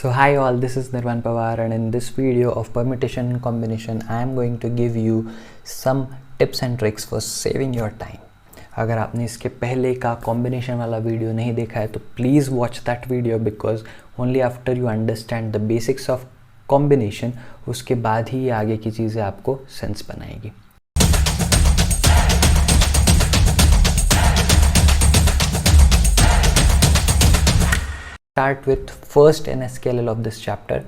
So hi all, this is Nirvan Pawar, and in this video of permutation and combination I am going to give you some tips and tricks for saving your time. अगर आपने इसके पहले का combination वाला video नहीं देखा है तो please watch that video, because only after you understand the basics of combination उसके बाद ही ये आगे की चीज़ें आपको सेंस बनाएगी. Start with first NSKLL of this chapter.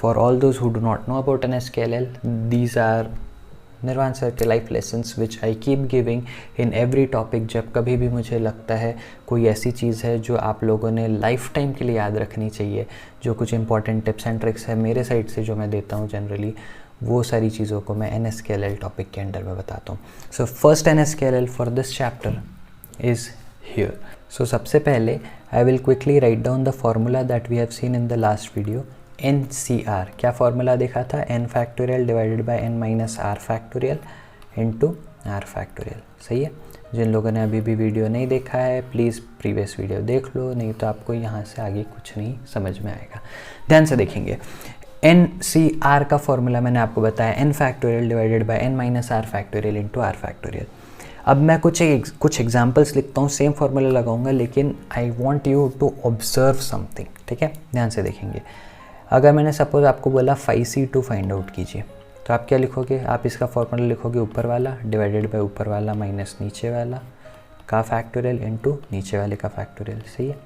For all those who do not know about NSKLL, these are निर्वाण sir के life lessons which I keep giving in every topic. जब कभी भी मुझे लगता है कोई ऐसी चीज़ है जो आप लोगों ने लाइफ टाइम के लिए याद रखनी चाहिए, जो कुछ इंपॉर्टेंट टिप्स एंड ट्रिक्स है मेरे साइड से जो मैं देता हूँ जनरली, वो सारी चीज़ों को मैं NSKLL टॉपिक के अंडर में बताता हूँ. So first NSKLL for this chapter is here. सो सबसे पहले I will quickly write down the formula that we have seen in the last video. NCR क्या फॉर्मूला देखा था? n factorial divided by n minus r factorial into r factorial. सही है. जिन लोगों ने अभी भी वीडियो नहीं देखा है प्लीज़ प्रीवियस वीडियो देख लो, नहीं तो आपको यहाँ से आगे कुछ नहीं समझ में आएगा. ध्यान से देखेंगे. NCR का फॉर्मूला मैंने आपको बताया n factorial divided by n minus r factorial into r factorial. अब मैं कुछ एग्जाम्पल्स लिखता हूँ, सेम फार्मूला लगाऊंगा, लेकिन I want you to observe something. ठीक है, ध्यान से देखेंगे. अगर मैंने सपोज आपको बोला 5C2 फाइंड आउट कीजिए, तो आप क्या लिखोगे? आप इसका फॉर्मूला लिखोगे ऊपर वाला डिवाइडेड बाय ऊपर वाला माइनस नीचे वाला का फैक्टोरियल इंटू नीचे वाले का फैक्टोरियल. सही है.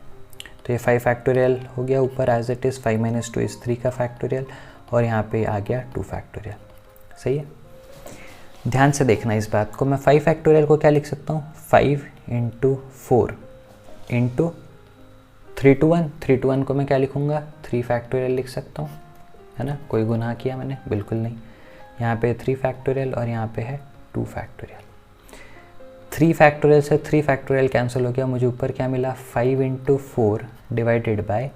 तो ये 5 फैक्टोरियल हो गया ऊपर as it is, 5 minus 2 is 3 का फैक्टोरियल, और यहाँ पे आ गया 2 फैक्टोरियल. सही है. ध्यान से देखना इस बात को. मैं 5 फैक्टोरियल को क्या लिख सकता हूँ? 5 इंटू 4 इंटू 3 to 1. 3 to 1 को मैं क्या लिखूँगा? 3 फैक्टोरियल लिख सकता हूँ, है ना. कोई गुनाह किया मैंने? बिल्कुल नहीं. यहाँ पे 3 फैक्टोरियल और यहाँ पे है 2 फैक्टोरियल. 3 फैक्टोरियल से 3 फैक्टोरियल कैंसिल हो गया. मुझे ऊपर क्या मिला? 5 इंटू 4 डिवाइडेड बाय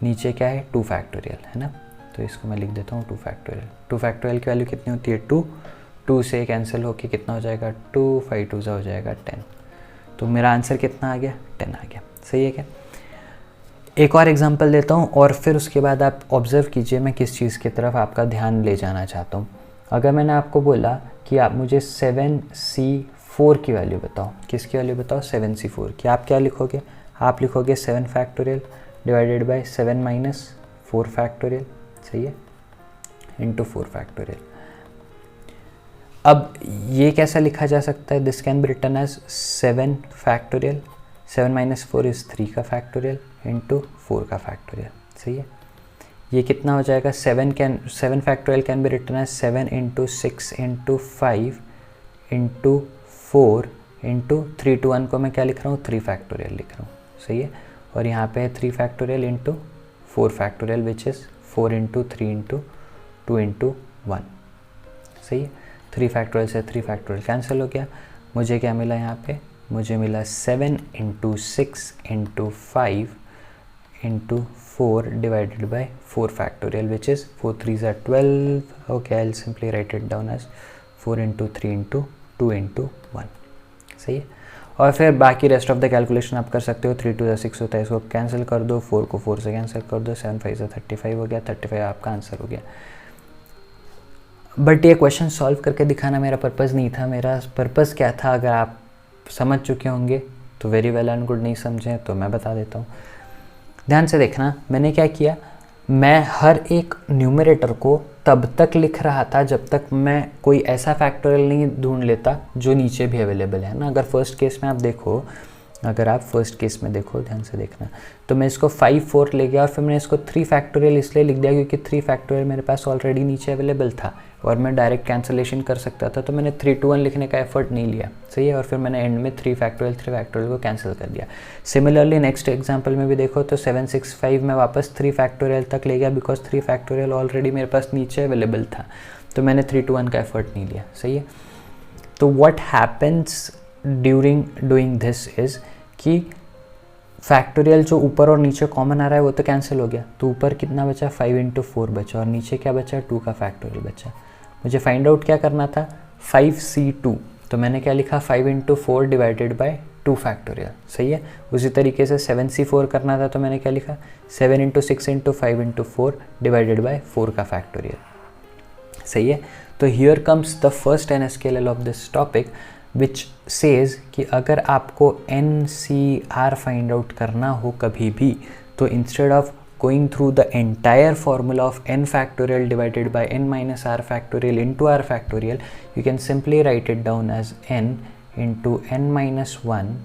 नीचे क्या है? 2 फैक्टोरियल, है ना. तो इसको मैं लिख देता हूँ 2 फैक्टोरियल. 2 फैक्टोरियल की वैल्यू कितनी होती है? 2 से कैंसिल होके कितना हो जाएगा? 2, 5 2 हो जाएगा 10. तो मेरा आंसर कितना आ गया? 10 आ गया. सही है क्या? एक और एग्जांपल देता हूँ और फिर उसके बाद आप ऑब्जर्व कीजिए मैं किस चीज़ की तरफ आपका ध्यान ले जाना चाहता हूँ. अगर मैंने आपको बोला कि आप मुझे 7C4 की वैल्यू बताओ, किसकी वैल्यू बताओ? 7C4 की. आप क्या लिखोगे? आप लिखोगे 7 factorial divided by 7 minus 4 factorial. सही है. Into 4 factorial. अब ये कैसा लिखा जा सकता है? This can be written as 7 factorial, 7 minus 4 is 3 का फैक्टोरियल इंटू 4 का फैक्टोरियल. सही है. ये कितना हो जाएगा? 7 factorial can be written as 7 into 6 into 5 into 4 into 3 to 1 को मैं क्या लिख रहा हूँ? 3 फैक्टोरियल लिख रहा हूँ. सही है. और यहाँ पे है 3 factorial into 4 factorial which is 4 into 3 into 2 into 1. सही है. 3 फैक्टोरियल से 3 फैक्टोरियल कैंसिल हो गया. मुझे क्या मिला यहाँ पे? मुझे मिला 7 into 6 into 5 into 4 divided by 4 factorial which is 4 3s are 12. Okay, I will simply write it down as 4 into 3 into 2 into 1. सही है. और फिर बाकी रेस्ट ऑफ द कैलकुलेशन आप कर सकते हो. 3 2 6 होता है, इसको कैंसिल कर दो. 4 को 4 से कैंसिल कर दो. 7 5 35 हो गया. 35 आपका आंसर हो गया. बट ये क्वेश्चन सॉल्व करके दिखाना मेरा पर्पज़ नहीं था. मेरा पर्पज़ क्या था? अगर आप समझ चुके होंगे तो वेरी वेल एंड गुड, नहीं समझें तो मैं बता देता हूँ. ध्यान से देखना. मैंने क्या किया? मैं हर एक न्यूमरेटर को तब तक लिख रहा था जब तक मैं कोई ऐसा फैक्टोरियल नहीं ढूंढ लेता जो नीचे भी अवेलेबल है ना. अगर फर्स्ट केस में आप देखो, अगर आप फर्स्ट केस में देखो, ध्यान से देखना, तो मैं इसको 5 4 ले गया और फिर मैंने इसको 3 फैक्टोरियल इसलिए लिख दिया क्योंकि 3 फैक्टोरियल मेरे पास ऑलरेडी नीचे अवेलेबल था और मैं डायरेक्ट कैंसलेशन कर सकता था. तो मैंने 3 to 1 लिखने का एफर्ट नहीं लिया. सही है. और फिर मैंने एंड में 3 फैक्टोरियल को कैंसिल कर दिया. सिमिलरली नेक्स्ट एग्जाम्पल में भी देखो तो 7 6 5 में वापस 3 फैक्टोरियल तक ले गया बिकॉज 3 फैक्टोरियल ऑलरेडी मेरे पास नीचे अवेलेबल था. तो मैंने 3 to 1 का एफर्ट नहीं लिया. सही है. तो what happens during doing this is कि फैक्टोरियल जो ऊपर और नीचे कॉमन आ रहा है वो तो कैंसिल हो गया. तो ऊपर कितना बचा? 5 इंटू 4 बचा और नीचे क्या बचा? 2 का फैक्टोरियल बचा. मुझे फाइंड आउट क्या करना था? 5C2. तो मैंने क्या लिखा? 5 इंटू 4 डिवाइडेड बाय 2 फैक्टोरियल, सही है। उसी तरीके से 7c4 करना था तो मैंने क्या लिखा, 7 into 6 into 5 into 4 divided by 4 का फैक्टोरियल, सही है। तो here comes the first NSQL of this topic which says कि अगर आपको NCR फाइंड आउट करना हो कभी भी, तो instead of going through the entire formula of n factorial divided by n minus r factorial into r factorial, you can simply write it down as n into n minus 1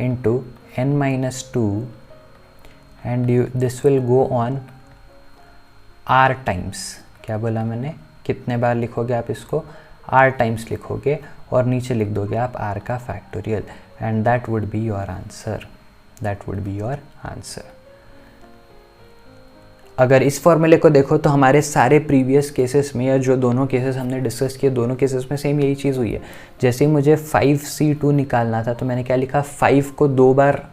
into n minus 2 and this will go on r times. क्या बोला मैंने, कितने बार लिखोगे आप इसको, r times लिखोगे और नीचे लिख दोगे आप r का factorial and that would be your answer, that would be your answer. अगर इस फॉर्मूले को देखो तो हमारे सारे प्रीवियस केसेस में, या जो दोनों केसेस हमने डिस्कस किए, दोनों केसेस में सेम यही चीज़ हुई है। जैसे ही मुझे 5c2 निकालना था तो मैंने क्या लिखा, 5 को 2 बार,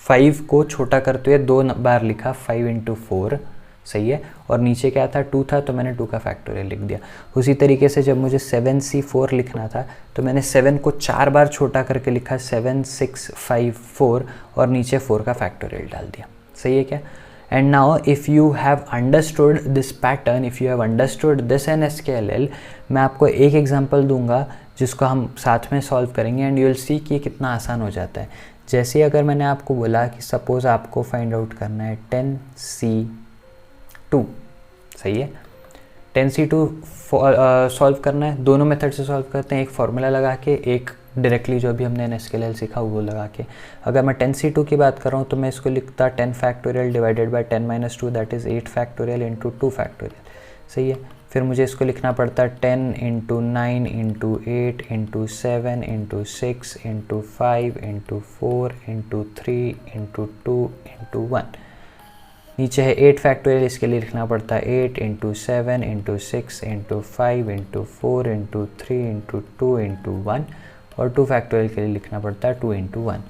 5 को छोटा करते हुए 2 बार लिखा, 5 इंटू 4, सही है। और नीचे क्या था, 2 था तो मैंने 2 का फैक्टोरियल लिख दिया। उसी तरीके से जब मुझे 7c4 लिखना था तो मैंने 7 को 4 बार छोटा करके लिखा, 7 6 5 4 और नीचे 4 का फैक्टोरियल डाल दिया, सही है क्या। And now if you have understood this pattern, if you have understood this NSQL, मैं आपको एक एग्जांपल दूंगा जिसको हम साथ में सॉल्व करेंगे एंड यू विल सी कि कितना आसान हो जाता है। जैसे अगर मैंने आपको बोला कि सपोज़ आपको फाइंड आउट करना है 10c2, सही है, 10c2 सॉल्व करना है, दोनों मेथड से सॉल्व करते हैं, एक फार्मूला लगा के, एक डायरेक्टली जो भी हमने NSQL सीखा वो लगा के। अगर मैं 10c2 की बात कर रहा हूँ तो मैं इसको लिखता 10 factorial divided bye 10 minus 2 that is 8 factorial into 2 factorial, सही है। फिर मुझे इसको लिखना पड़ता 10 into 9 into 8 into 7 into 6 into 5 into 4 into 3 into 2 into 1। नीचे है 8 फैक्टोरियल, इसके लिए लिखना पड़ता है 8 into 7 into 6 into 5 into 4 into 3 into 2 into 1 और 2 फैक्टोरियल के लिए लिखना पड़ता है 2 इंटू 1।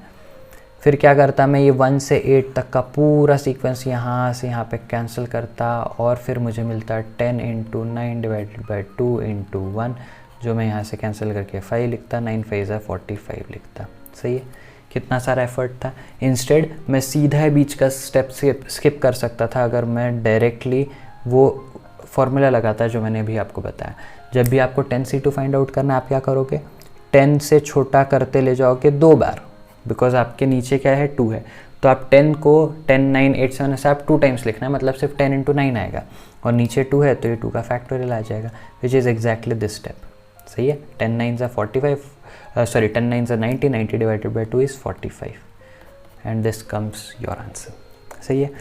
फिर क्या करता मैं, ये 1 से 8 तक का पूरा सीक्वेंस यहाँ से यहाँ पे कैंसिल करता और फिर मुझे मिलता 10 इंटू 9 डिवाइडेड बाई 2 इंटू 1, जो मैं यहाँ से कैंसिल करके 5 लिखता, 9 5 ज़ा 45 लिखता, सही है। कितना सारा एफर्ट था। इंस्टेड मैं सीधा बीच का स्टेप स्किप कर सकता था अगर मैं डायरेक्टली वो फॉर्मूला लगाता जो मैंने अभी आपको बताया। जब भी आपको 10c2 फाइंड आउट करना है, आप क्या करोगे, 10 से छोटा करते ले जाओगे 2 बार, बिकॉज आपके नीचे क्या है, 2 है, तो आप 10 को 10 9 8 7 से आप 2 टाइम्स लिखना है, मतलब सिर्फ 10 इंटू 9 आएगा, और नीचे 2 है तो ये 2 का फैक्टोरियल आ जाएगा, which is exactly this step, सही है। 10 9 ज़ा 45, 10 9 ज़ा 90, 90 divided by 2 is 45 and this comes your answer, सही है।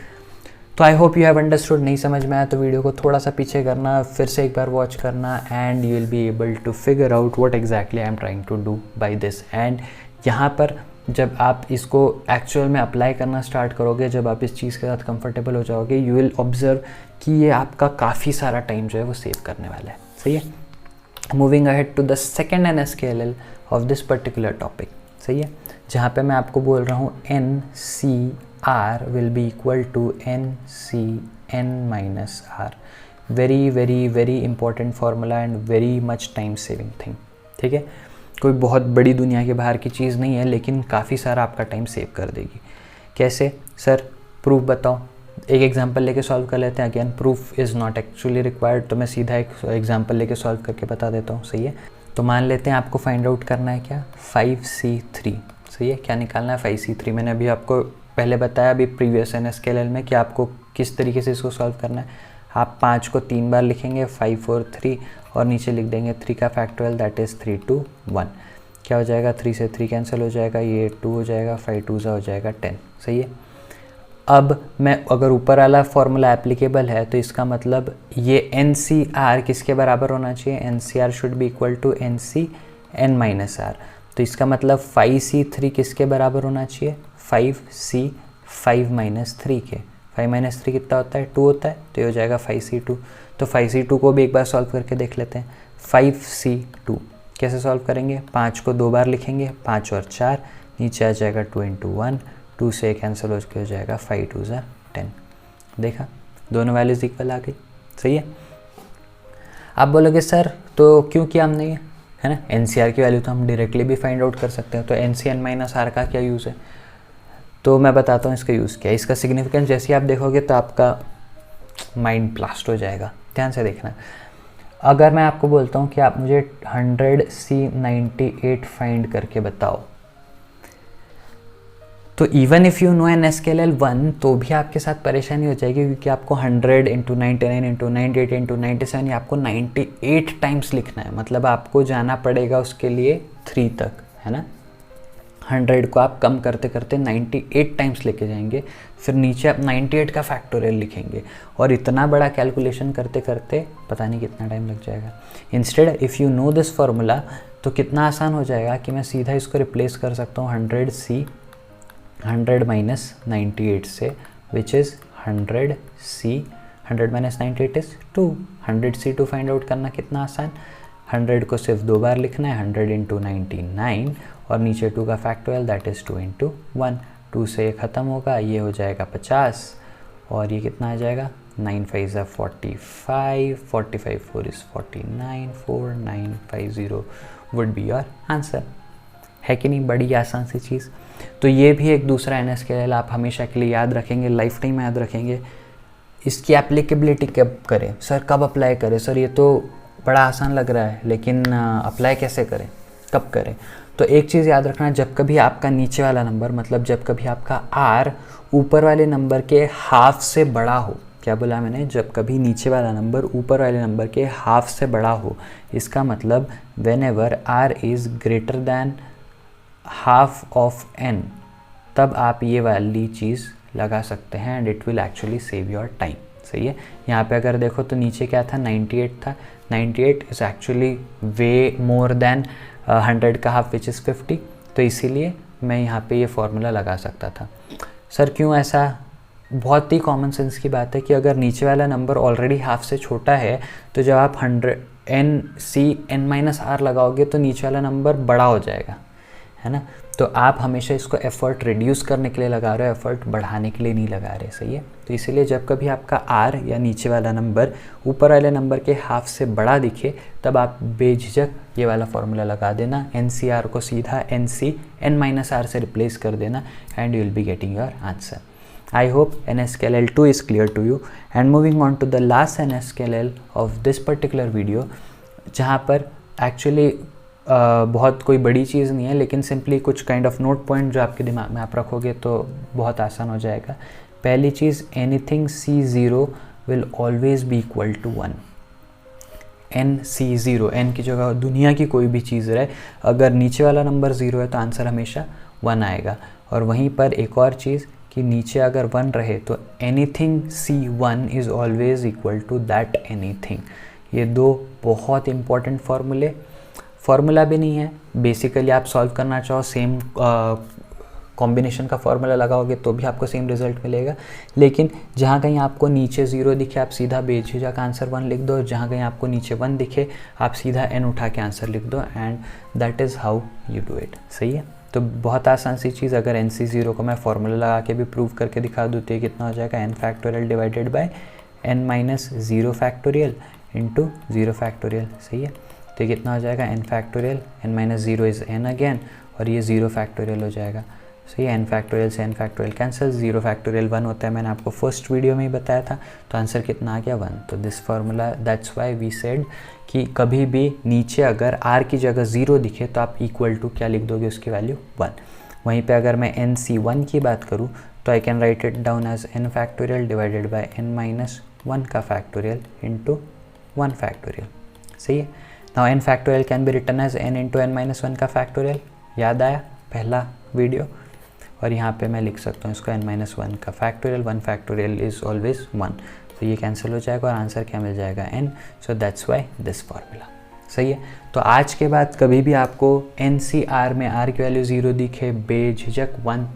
तो I hope you have understood. नहीं समझ में आया तो वीडियो को थोड़ा सा पीछे करना, फिर से एक बार वॉच करना and you will be able to figure out what exactly I am trying to do by this. And यहाँ पर जब आप इसको एक्चुअल में अप्लाई करना स्टार्ट करोगे, जब आप इस चीज़ के साथ कंफर्टेबल हो जाओगे, यू विल ऑब्जर्व कि ये आपका काफ़ी सारा टाइम जो है वो सेव करने वाला है, सही है। Moving ahead to the second NSQL of this particular topic, सही है, जहाँ पे मैं आपको बोल रहा हूँ NCR will be equal to NCN minus R. very important formula and very much time saving thing, ठीक है। कोई बहुत बड़ी दुनिया के बाहर की चीज़ नहीं है, लेकिन काफ़ी सारा आपका टाइम सेव कर देगी। कैसे सर, प्रूफ बताओ। एक एग्जांपल लेके सॉल्व कर लेते हैं। Again proof is not actually required, तो मैं सीधा एक एग्जांपल लेके सॉल्व करके बता देता हूँ, सही है। तो मान लेते हैं आपको फाइंड आउट करना है क्या, 5c3, सही है। क्या निकालना है, 5c3। मैंने अभी आपको पहले बताया अभी प्रीवियस NSQL में कि आपको किस तरीके से इसको सॉल्व करना है। आप 5 को 3 बार लिखेंगे, 5 4 3, और नीचे लिख देंगे 3 का फैक्टोरियल दैट इज़ 3 2 1। क्या हो जाएगा, 3 से 3 कैंसिल हो जाएगा, ये 2 हो जाएगा, 5 2 हो जाएगा 10, सही है। अब मैं अगर ऊपर वाला फॉर्मूला एप्लीकेबल है तो इसका मतलब ये NCR किसके बराबर होना चाहिए, NCR should be equal to NCN minus R। तो इसका मतलब 5c3 किसके बराबर होना चाहिए, 5c 5 माइनस 3 के। 5 माइनस 3 कितना होता है, 2 होता है, तो ये हो जाएगा 5c2। तो 5c2 को भी एक बार सॉल्व करके देख लेते हैं। 5c2 कैसे सॉल्व करेंगे, 5 को 2 बार लिखेंगे, 5 और 4, नीचे आ जाएगा 2 इंटू 1, 2 से कैंसिल हो जाएगा, 5 2 ज़ा 10। देखा, दोनों वैल्यूज़ इक्वल आ गई, सही है। आप बोलोगे सर तो क्यों किया हमने ये, है ना। NCR की वैल्यू तो हम डायरेक्टली भी फाइंड आउट कर सकते हैं। तो NC n-r का क्या यूज़ है, तो मैं बताता हूँ इसका यूज़ क्या है। इसका सिग्निफिकेंस जैसे ही आप देखोगे तो आपका माइंड ब्लास्ट हो जाएगा। ध्यान से देखना। अगर मैं आपको बोलता हूँ कि आप मुझे 100C98 फाइंड करके बताओ, तो even if you know N SKLL 1 तो भी आपके साथ परेशानी हो जाएगी, क्योंकि आपको 100 × 99 × 98 × 97 या आपको 98 टाइम्स लिखना है। मतलब आपको जाना पड़ेगा उसके लिए 3 तक, है ना। 100 को आप कम करते करते 98 टाइम्स लेके जाएंगे, फिर नीचे आप 98 का फैक्टोरियल लिखेंगे, और इतना बड़ा कैलकुलेशन करते करते पता नहीं कितना टाइम लग जाएगा। Instead if you no this formula तो कितना आसान हो जाएगा कि मैं सीधा इसको रिप्लेस कर सकता हूँ 100C 100 - 98 से, which is 100C 100 - 98 is 2। 100C 2 find out करना कितना आसान, 100 को सिर्फ 2 बार लिखना है, 100 × 99 और नीचे 2 का फैक्टोरियल दैट इज़ 2 × 1। 2 से ये ख़त्म होगा, ये हो जाएगा 50 और ये कितना आ जाएगा 9 × 5 = 45, 45 × 4 = 49, 4950 वुड बी योर आंसर। है कि नहीं, बड़ी आसान सी चीज़। तो ये भी एक दूसरा NSKL आप हमेशा के लिए याद रखेंगे, लाइफ टाइम याद रखेंगे। इसकी एप्लीकेबिलिटी कब करें सर, कब अप्लाई करें सर, ये तो बड़ा आसान लग रहा है, लेकिन अप्लाई कैसे करें, कब करें। तो एक चीज़ याद रखना, जब कभी आपका नीचे वाला नंबर, मतलब जब कभी आपका R ऊपर वाले नंबर के हाफ से बड़ा हो, क्या बोला मैंने, जब कभी नीचे वाला नंबर ऊपर वाले नंबर के हाफ से बड़ा हो, इसका मतलब when ever R is greater than half of n, तब आप ये वाली चीज़ लगा सकते हैं and it will actually save your time. सही है। यहाँ पे अगर देखो तो नीचे क्या था, 98 था। 98 is actually way more than 100 का हाफ विच इज़ 50, तो इसीलिए मैं यहाँ पे ये फॉर्मूला लगा सकता था। सर क्यों ऐसा, बहुत ही कॉमन सेंस की बात है कि अगर नीचे वाला नंबर ऑलरेडी हाफ से छोटा है तो जब आप 100 NC n-r लगाओगे तो नीचे वाला नंबर बड़ा हो जाएगा, है ना। तो आप हमेशा इसको एफर्ट रिड्यूस करने के लिए लगा रहे हो, एफर्ट बढ़ाने के लिए नहीं लगा रहे। सही है। तो इसीलिए जब कभी आपका R या नीचे वाला नंबर ऊपर वाले नंबर के हाफ से बड़ा दिखे, तब आप बेझिझक ये वाला फॉर्मूला लगा देना। NCR को सीधा NC n-r से रिप्लेस कर देना and you will be getting your answer. I hope NSKLL 2 is clear to you, and moving on to the last NSKLL of this particular video, जहाँ पर एक्चुअली बहुत कोई बड़ी चीज़ नहीं है, लेकिन सिंपली कुछ काइंड ऑफ नोट पॉइंट जो आपके दिमाग में आप रखोगे तो बहुत आसान हो जाएगा। पहली चीज़, anything C0 will always be equal to 1। NC0, n की जगह दुनिया की कोई भी चीज़ रहे, अगर नीचे वाला नंबर 0 है तो आंसर हमेशा 1 आएगा। और वहीं पर एक और चीज़ कि नीचे अगर 1 रहे तो anything C1 is always equal to that anything. ये दो बहुत इंपॉर्टेंट फार्मूला भी नहीं है, बेसिकली आप सॉल्व करना चाहो सेम कॉम्बिनेशन का फार्मूला लगाओगे तो भी आपको सेम रिजल्ट मिलेगा, लेकिन जहाँ कहीं आपको नीचे 0 दिखे आप सीधा बेझिझक आंसर 1 लिख दो, जहाँ कहीं आपको नीचे 1 दिखे आप सीधा n उठा के आंसर लिख दो, and that is how you do it. सही है। तो बहुत आसान सी चीज़, अगर NC0 को मैं फार्मूला लगा के भी प्रूव करके दिखा दूँ तो ये कितना हो जाएगा, n factorial divided by n - 0 factorial into 0 factorial. सही है। तो ये कितना हो जाएगा, n factorial, n - 0 is n again, और ये 0 फैक्टोरियल हो जाएगा। सही है। n फैक्टोरियल से n फैक्टोरियल कैंसिल, 0 फैक्टोरियल 1 होता है, मैंने आपको फर्स्ट वीडियो में ही बताया था। तो आंसर कितना आ गया, 1। तो this formula, that's why we said कि कभी भी नीचे अगर r की जगह 0 दिखे तो आप इक्वल टू क्या लिख दोगे, उसकी वैल्यू 1। वहीं पे अगर मैं NC1 की बात करूँ तो I can write it down as n factorial divided by n - 1 का फैक्टोरियल इंटू 1 फैक्टोरियल। सही है। Now n factorial can be written as n into n - 1 का फैक्टोरियल। याद आया पहला वीडियो। और यहाँ पे मैं लिख सकता हूँ इसको n - 1 का फैक्टोरियल, 1 फैक्टोरियल इज़ ऑलवेज 1। तो ये कैंसिल हो जाएगा और आंसर क्या मिल जाएगा, n। So that's why this formula. सही है। तो आज के बाद कभी भी आपको NCR में r की वैल्यू 0 दिखे, बेझिझक 1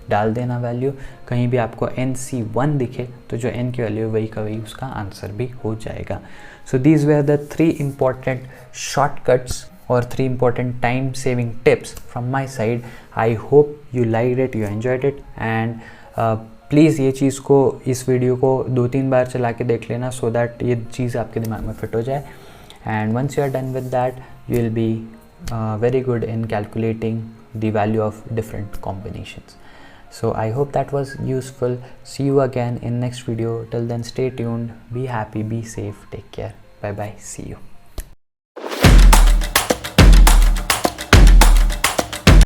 डाल देना वैल्यू। कहीं भी आपको NC1 दिखे तो जो n की वैल्यू वही का वही उसका आंसर भी हो जाएगा। So these were the 3 important shortcuts or 3 important time saving tips from my side. I hope you liked it, you enjoyed it, and please ये चीज़ को, इस वीडियो को 2-3 बार चला के देख लेना सो दैट ये चीज़ आपके दिमाग में फिट हो जाए। And once you are done with that you will be very good in calculating the value of different combinations. So I hope that was useful. See you again in next video. Till then, stay tuned, be happy, be safe, take care. Bye bye, see you.